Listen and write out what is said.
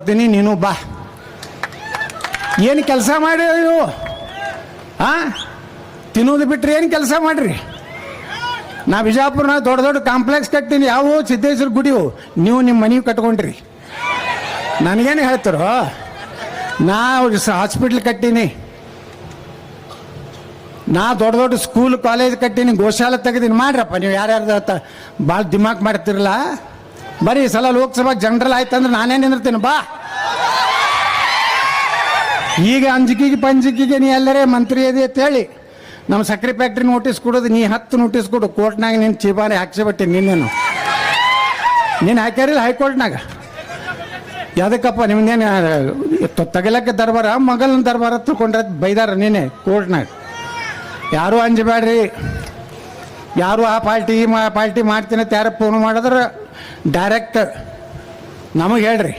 ಬರ್ತೀನಿ, ನೀನು ಬಾ. ಏನು ಕೆಲಸ ಮಾಡಿ ನೀವು ತಿನ್ನೋದು ಬಿಟ್ರಿ ಏನು ಕೆಲಸ ಮಾಡ್ರಿ? ನಾ ಬಿಜಾಪುರನ ದೊಡ್ಡ ದೊಡ್ಡ ಕಾಂಪ್ಲೆಕ್ಸ್ ಕಟ್ತೀನಿ, ಯಾವ ಸಿದ್ದೇಶ್ವರ ಗುಡಿವು, ನೀವು ನಿಮ್ಮ ಮನೆ ಕಟ್ಕೊಂಡ್ರಿ. ನನಗೇನು ಹೇಳ್ತಾರೋ? ನಾ ಹಾಸ್ಪಿಟ್ಲ್ ಕಟ್ಟೀನಿ, ನಾ ದೊಡ್ಡ ದೊಡ್ಡ ಸ್ಕೂಲ್ ಕಾಲೇಜ್ ಕಟ್ಟೀನಿ, ಗೋಶಾಲೆ ತೆಗೆದೀನಿ. ಮಾಡ್ರಪ್ಪ ನೀವು ಯಾರ್ಯಾರ್ದು ಭಾಳ ದಿಮಾಕ್ ಮಾಡ್ತಿರಲ್ಲ. ಬರೀ ಈ ಸಲ ಲೋಕಸಭಾ ಜನರಲ್ ಆಯ್ತಂದ್ರೆ ನಾನೇ ನಿಂದಿರ್ತೀನಿ, ಬಾ. ಈಗ ಅಂಜಿಕೆಗೆ ಪಂಜಿಕೆಗೆ ನೀ ಎಲ್ಲರೇ ಮಂತ್ರಿ ಅದೇ ಅಂತೇಳಿ ನಮ್ಮ ಸಕ್ಕರೆ ಫ್ಯಾಕ್ಟ್ರಿ ನೋಟಿಸ್ ಕೊಡೋದು, ನೀ 10 ನೋಟಿಸ್ ಕೊಡು. ಕೋರ್ಟ್ನಾಗ ನೀನು ಚೀಬಾನೆ ಹಾಕ್ಸಿಬಿಟ್ಟೆ. ನೀನು ಹಾಕ್ಯಾರಿಲ್ಲ ಹೈಕೋರ್ಟ್ನಾಗ. ಯಾವುದಕ್ಕಪ್ಪ ನಿಮ್ದೇನು ತಗಲಕ್ಕೆ ದರ್ಬಾರ, ಮಗಲನ ದರ್ಬಾರ ತಿಳ್ಕೊಂಡ್ರೆ ಬೈದಾರ ನೀನೆ ಕೋರ್ಟ್ನಾಗ. ಯಾರೂ ಅಂಜಬೇಡ್ರಿ, ಯಾರು ಆ ಪಾರ್ಟಿ ಮಾಡ್ತೀನಿ ಅಂತ ಯಾರು ಫೋನ್ ಮಾಡಿದ್ರೆ ಡೈರೆಕ್ಟ್ ನಮಗೆ ಹೇಳ್ರಿ.